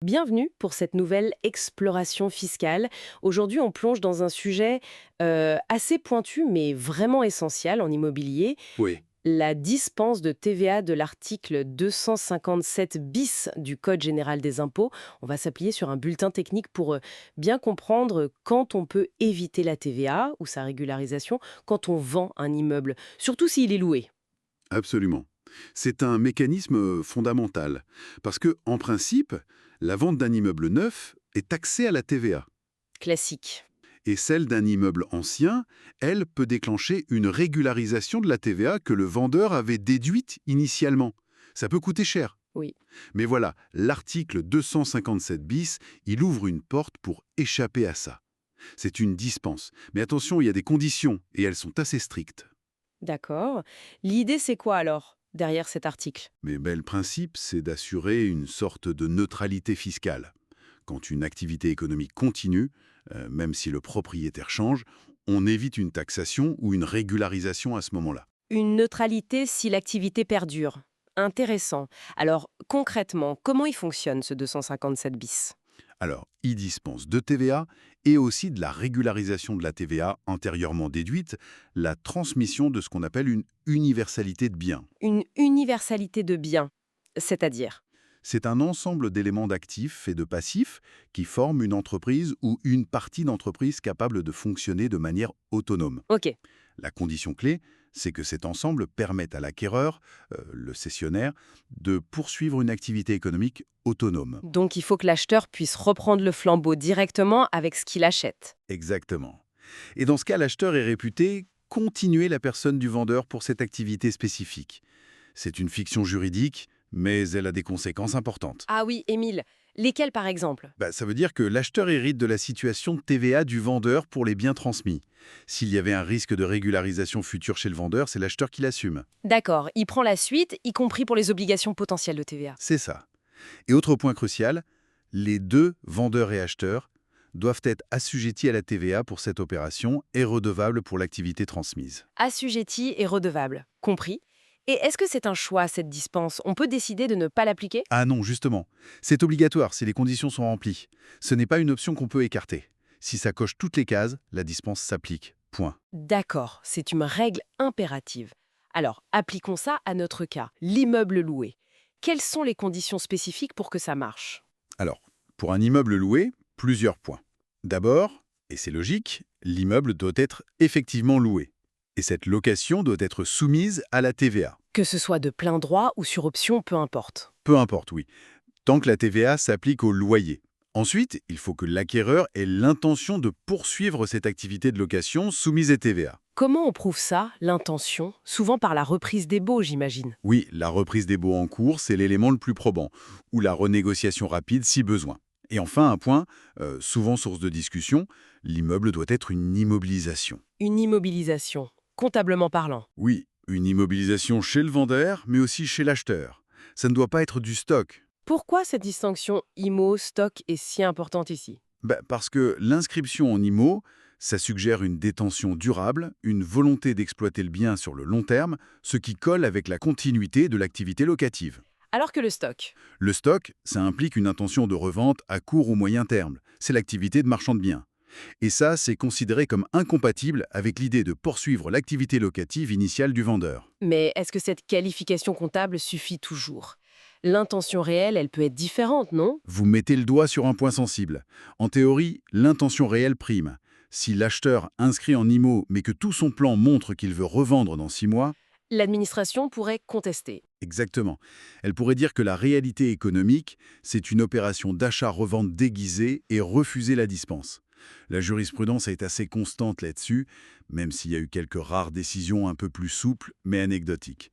Bienvenue pour cette nouvelle exploration fiscale. Aujourd'hui, on plonge dans un sujet assez pointu, mais vraiment essentiel en immobilier, Oui, la dispense de TVA de l'article 257 bis du Code général des impôts. On va s'appuyer sur un bulletin technique pour bien comprendre quand on peut éviter la TVA ou sa régularisation quand on vend un immeuble, surtout s'il est loué. absolument. C'est un mécanisme fondamental, parce que, en principe, la vente d'un immeuble neuf est taxée à la TVA, Classique. et celle d'un immeuble ancien, elle, peut déclencher une régularisation de la TVA que le vendeur avait déduite initialement. Ça peut coûter cher. Oui. Mais voilà, l'article 257 bis, il ouvre une porte pour échapper à ça. C'est une dispense. Mais attention, il y a des conditions, et elles sont assez strictes. D'accord. L'idée, c'est quoi alors, derrière cet article? Mais le principe, c'est d'assurer une sorte de neutralité fiscale. Quand une activité économique continue, même si le propriétaire change, on évite une taxation ou une régularisation à ce moment-là. Une neutralité si l'activité perdure. Intéressant. Alors, concrètement, comment il fonctionne ce 257 bis? Alors, il dispense de TVA et aussi de la régularisation de la TVA antérieurement déduite, la transmission de ce qu'on appelle une universalité de biens. Une universalité de biens, c'est-à-dire? C'est un ensemble d'éléments d'actifs et de passifs qui forment une entreprise ou une partie d'entreprise capable de fonctionner de manière autonome. Ok. La condition clé, c'est que cet ensemble permette à l'acquéreur, le cessionnaire, de poursuivre une activité économique autonome. Donc, il faut que l'acheteur puisse reprendre le flambeau directement avec ce qu'il achète. Exactement. Et dans ce cas, l'acheteur est réputé continuer la personne du vendeur pour cette activité spécifique. C'est une fiction juridique, mais elle a des conséquences importantes. Ah oui, Émile. Lesquels, par exemple? Ça veut dire que l'acheteur hérite de la situation de TVA du vendeur pour les biens transmis. S'il y avait un risque de régularisation future chez le vendeur, c'est l'acheteur qui l'assume. D'accord, il prend la suite, y compris pour les obligations potentielles de TVA. C'est ça. Et autre point crucial, les deux, vendeurs et acheteurs, doivent être assujettis à la TVA pour cette opération et redevables pour l'activité transmise. Assujetti et redevable. Compris. Et est-ce que c'est un choix, cette dispense? On peut décider de ne pas l'appliquer? Ah non, justement. C'est obligatoire si les conditions sont remplies. Ce n'est pas une option qu'on peut écarter. Si ça coche toutes les cases, la dispense s'applique. Point. D'accord, c'est une règle impérative. Alors, appliquons ça à notre cas, l'immeuble loué. Quelles sont les conditions spécifiques pour que ça marche? Alors, pour un immeuble loué, plusieurs points. D'abord, et c'est logique, l'immeuble doit être effectivement loué. Et cette location doit être soumise à la TVA. Que ce soit de plein droit ou sur option, peu importe. Peu importe, oui. Tant que la TVA s'applique au loyer. Ensuite, il faut que l'acquéreur ait l'intention de poursuivre cette activité de location soumise à TVA. Comment on prouve ça, l'intention? Souvent par la reprise des baux, j'imagine. Oui, la reprise des baux en cours, c'est l'élément le plus probant, ou la renégociation rapide si besoin. Et enfin, un point, souvent source de discussion, l'immeuble doit être une immobilisation. Une immobilisation, comptablement parlant. Oui, une immobilisation chez le vendeur, mais aussi chez l'acheteur. Ça ne doit pas être du stock. Pourquoi cette distinction IMO-stock est si importante ici? Parce que l'inscription en IMO, ça suggère une détention durable, une volonté d'exploiter le bien sur le long terme, ce qui colle avec la continuité de l'activité locative. Alors que le stock? Le stock, ça implique une intention de revente à court ou moyen terme. C'est l'activité de marchand de biens. Et ça, c'est considéré comme incompatible avec l'idée de poursuivre l'activité locative initiale du vendeur. Mais est-ce que cette qualification comptable suffit toujours? L'intention réelle, elle peut être différente, non? Vous mettez le doigt sur un point sensible. En théorie, l'intention réelle prime. Si l'acheteur inscrit en IMO mais que tout son plan montre qu'il veut revendre dans 6 mois, L'administration pourrait contester. exactement. Elle pourrait dire que la réalité économique, c'est une opération d'achat-revente déguisée et refuser la dispense. La jurisprudence est assez constante là-dessus, même s'il y a eu quelques rares décisions un peu plus souples, mais anecdotiques.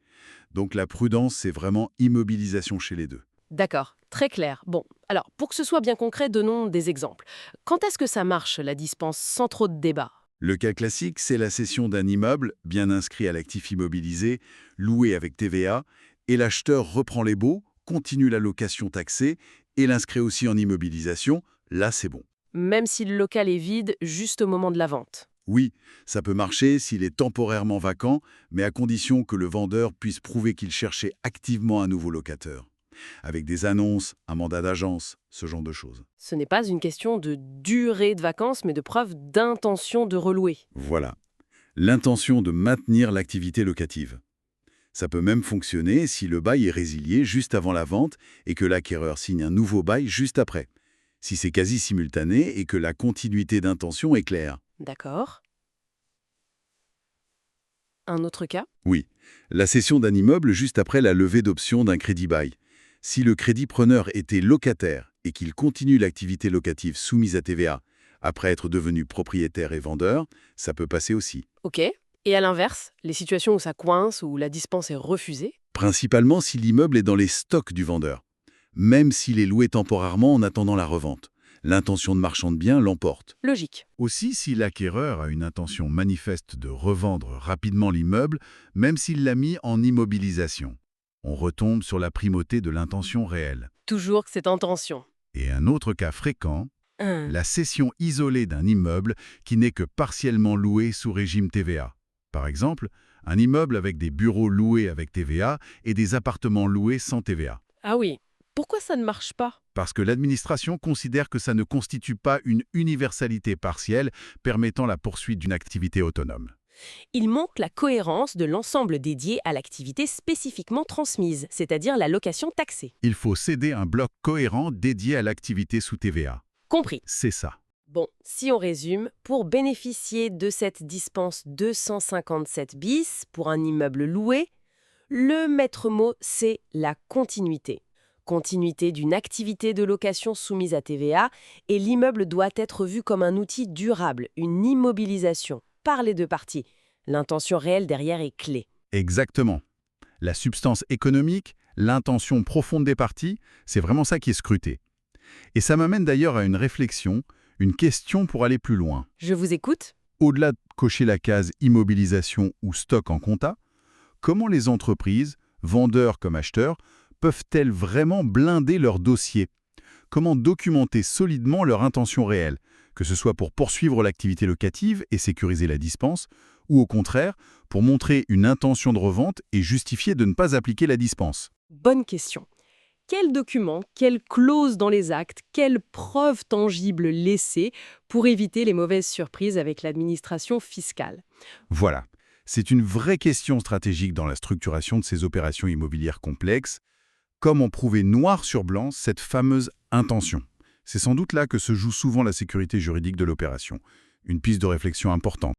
Donc la prudence, c'est vraiment immobilisation chez les deux. D'accord, très clair. Bon, alors, pour que ce soit bien concret, donnons des exemples. Quand est-ce que ça marche, la dispense, sans trop de débat? Le cas classique, c'est la cession d'un immeuble, bien inscrit à l'actif immobilisé, loué avec TVA, et l'acheteur reprend les baux, continue la location taxée et l'inscrit aussi en immobilisation. Là, c'est bon. Même si le local est vide, juste au moment de la vente. Oui, ça peut marcher s'il est temporairement vacant, mais à condition que le vendeur puisse prouver qu'il cherchait activement un nouveau locateur. avec des annonces, un mandat d'agence, ce genre de choses. Ce n'est pas une question de durée de vacances, mais de preuve d'intention de relouer. Voilà. L'intention de maintenir l'activité locative. Ça peut même fonctionner si le bail est résilié juste avant la vente et que l'acquéreur signe un nouveau bail juste après. Si c'est quasi simultané et que la continuité d'intention est claire. D'accord. Un autre cas? Oui, la cession d'un immeuble juste après la levée d'option d'un crédit bail. Si le crédit preneur était locataire et qu'il continue l'activité locative soumise à TVA après être devenu propriétaire et vendeur, ça peut passer aussi. Ok. Et à l'inverse, les situations où ça coince, où la dispense est refusée? Principalement si l'immeuble est dans les stocks du vendeur, même s'il est loué temporairement en attendant la revente. L'intention de marchand de biens l'emporte. Logique. Aussi, si l'acquéreur a une intention manifeste de revendre rapidement l'immeuble, même s'il l'a mis en immobilisation, on retombe sur la primauté de l'intention réelle. Toujours que cette intention. Et un autre cas fréquent, Hum. la cession isolée d'un immeuble qui n'est que partiellement loué sous régime TVA. Par exemple, un immeuble avec des bureaux loués avec TVA et des appartements loués sans TVA. Ah oui. Pourquoi ça ne marche pas? Parce que l'administration considère que ça ne constitue pas une universalité partielle permettant la poursuite d'une activité autonome. Il manque la cohérence de l'ensemble dédié à l'activité spécifiquement transmise, c'est-à-dire la location taxée. Il faut céder un bloc cohérent dédié à l'activité sous TVA. Compris. C'est ça. Bon, si on résume, pour bénéficier de cette dispense 257 bis pour un immeuble loué, le maître mot, c'est la continuité. Continuité d'une activité de location soumise à TVA, et l'immeuble doit être vu comme un outil durable, une immobilisation, par les deux parties. L'intention réelle derrière est clé. Exactement. La substance économique, l'intention profonde des parties, c'est vraiment ça qui est scruté. Et ça m'amène d'ailleurs à une réflexion, une question pour aller plus loin. Je vous écoute? Au-delà de cocher la case immobilisation ou stock en compta, comment les entreprises, vendeurs comme acheteurs, peuvent-elles vraiment blinder leur dossier? Comment documenter solidement leur intention réelle, que ce soit pour poursuivre l'activité locative et sécuriser la dispense, ou au contraire, pour montrer une intention de revente et justifier de ne pas appliquer la dispense? Bonne question. Quels documents, quelles clauses dans les actes, quelles preuves tangibles laisser pour éviter les mauvaises surprises avec l'administration fiscale? Voilà, c'est une vraie question stratégique dans la structuration de ces opérations immobilières complexes. Comment prouver noir sur blanc cette fameuse intention? C'est sans doute là que se joue souvent la sécurité juridique de l'opération. Une piste de réflexion importante.